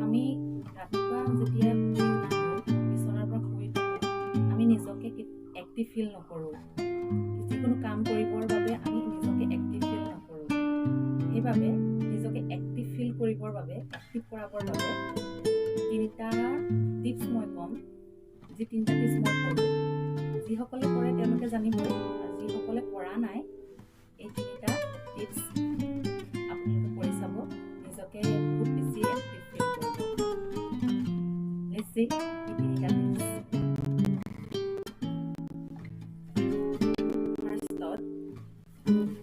আমি ৰাতিপুৱা যেতিয়া বিচনাৰ পৰা শুই উঠোঁ, আমি নিজকে এক্টিভ ফিল নকৰোঁ। যিকোনো কাম কৰিবৰ বাবে আমি নিজকে এক্টিভ ফিল নকৰোঁ। সেইবাবে নিজকে এক্টিভ ফিল কৰিবৰ বাবে, এক্টিভ কৰাবৰ বাবে তিনিটা টিপছ মই ক'ম। যি তিনিটা টিপছ মই কৰোঁ, যিসকলে কৰে তেওঁলোকে জানিব, আৰু যিসকলে কৰা নাই এই তিনিটা টিপছ আপোনালোকে কৰি চাব, নিজকে বহুত বেছি এক্টিভ ফিল কৰিব। লেটছ সি এই তিনিটা টিপছ। ফাৰ্ষ্টত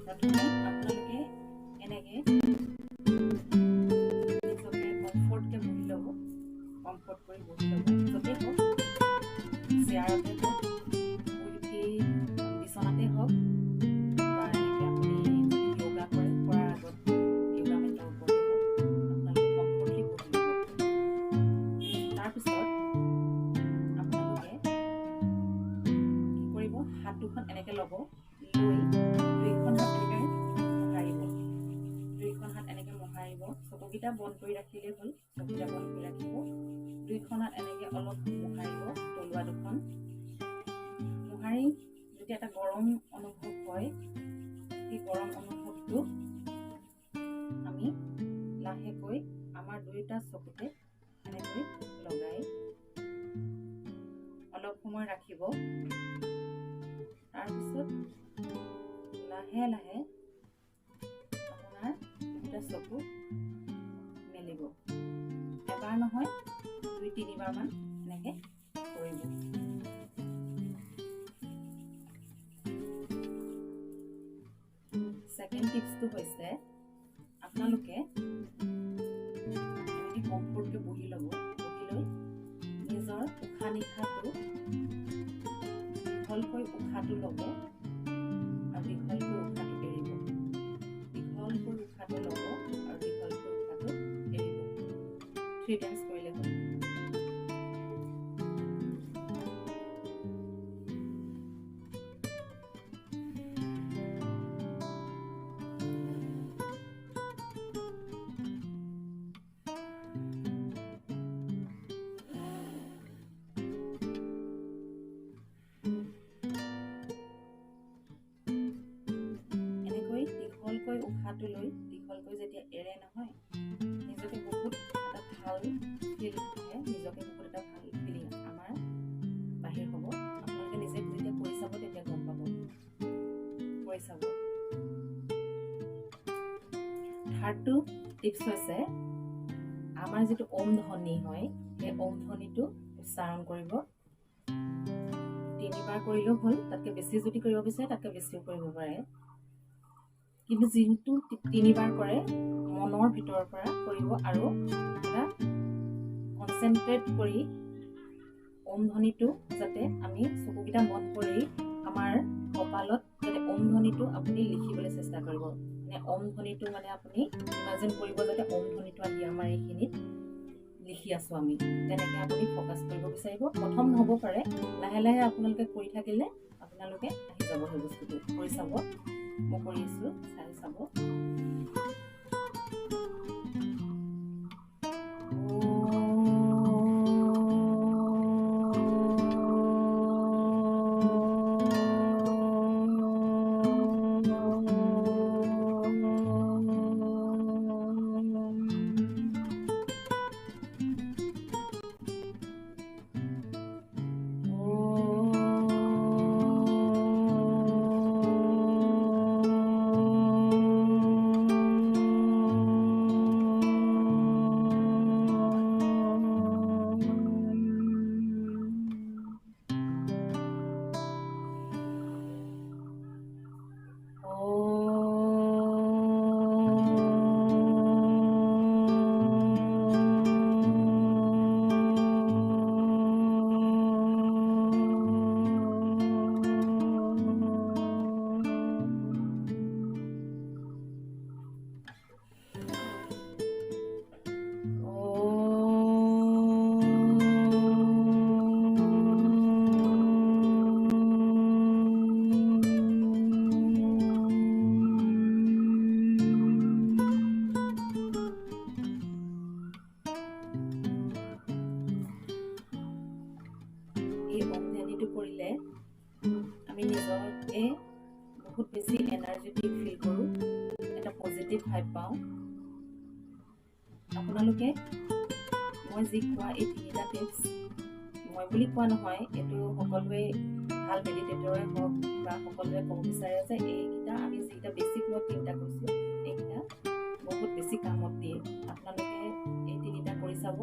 প্ৰথমে আপোনালোকে এনেকৈ নিজকে কমফৰ্টকৈ বহি ল'ব, কমফৰ্ট কৰি বহি ল'ব, য'তেই হওক, চেয়াৰতে হওক, শুই উঠি বিচনাতে হওক, বা এনেকৈ আপুনি য়োগা কৰাৰ আগত য়োগা মেটৰ ওপৰতে হওক, আপোনালোকে কমফৰ্টলি বহি ল'ব। তাৰপিছত আপোনালোকে কি কৰিব, হাত দুখন এনেকৈ ল'ব, লৈ দুইখন হাত এনেকৈ মোহাৰিব, দুইখন হাত এনেকৈ মোহাৰিব, চকুকেইটা বন্ধ কৰি ৰাখিলেই হ'ল, চকুকেইটা বন্ধ কৰি ৰাখিব, দুইখন হাত এনেকৈ অলপ মোহাৰিব, তলুৱা দুখন মোহাৰি যেতিয়া এটা গৰম অনুভৱ হয়, সেই গৰম অনুভৱটো আমি লাহেকৈ আমাৰ দুয়োটা চকুতে এনেকৈ লগাই অলপ সময় ৰাখিব। তাৰপিছত লাহে লাহে আপোনাৰ দুয়োটা চকু মেলিব। এবাৰ নহয়, 2-3 বাৰমান এনেকৈ কৰিব। ছেকেণ্ড টিপছটো হৈছে আপোনালোকে এনেকৈ কমফৰ্টকৈ বহি ল'ব, বহি লৈ নিজৰ উশাহ নিশাহটো দীঘলকৈ উশাহটো ল'ব আৰু দীঘলকৈ উশাহটো এৰিব, দীঘলকৈ উশাহটো ল'ব আৰু দীঘলকৈ উশাহটো এৰিব। 3 টাইমছ কৰিলে হ'ল। দীঘলকৈ উশাহটো লৈ দীঘলকৈ যেতিয়া এৰে নহয়, নিজকে বহুত এটা ভাল ফিল আহে, নিজকে বহুত এটা ভাল ফিলিং আমাৰ বাহিৰ হ'ব। আপোনালোকে নিজে যেতিয়া কৰি চাব তেতিয়া গম পাব, কৰি চাব। থাৰ্ডটো টিপছ হৈছে আমাৰ যিটো ওম ধ্বনি হয়, সেই ওম ধ্বনিটো উচ্চাৰণ কৰিব। 3 বাৰ কৰিলেও হ'ল, তাতকৈ বেছি যদি কৰিব বিচাৰে তাতকৈ বেছিও কৰিব পাৰে, কিন্তু যিটো 3 বাৰ কৰে মনৰ ভিতৰৰ পৰা কৰিব আৰু এটা কনচেনট্ৰেট কৰি ওম ধ্বনিটো যাতে আমি চকুকেইটা বন্ধ কৰি আমাৰ কপালত যাতে ওম ধ্বনিটো আপুনি লিখিবলৈ চেষ্টা কৰিব। মানে ওম ধ্বনিটো মানে আপুনি ইমাজিন কৰিব যাতে ওম ধ্বনিটো আহি আমাৰ এইখিনিত লিখি আছোঁ আমি, তেনেকৈ আপুনি ফ'কাছ কৰিব বিচাৰিব। প্ৰথম হ'ব পাৰে, লাহে লাহে আপোনালোকে কৰি থাকিলে আপোনালোকে আহি যাব সেই বস্তুটো। কৰি চাব, মই কৰি আছোঁ, চাই চাব। আমি নিজকে বহুত বেছি এনাৰ্জেটিক ফিল কৰোঁ, এটা পজিটিভ ভাইব পাওঁ। আপোনালোকে মই যি কোৱা এই 3টা টিপছ, মই বুলি কোৱা নহয়, এইটো সকলোৱে ভাল মেডিটেটৰে হওক বা সকলোৱে ক'ব বিচাৰে যে এইকেইটা আমি যিকেইটা বেছিক মই 3টা কৈছোঁ, এইকেইটা বহুত বেছি কামত দিয়ে। আপোনালোকে এই 3টা কৰি চাব,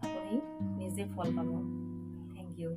আপুনি নিজে ফল পাব। Thank U.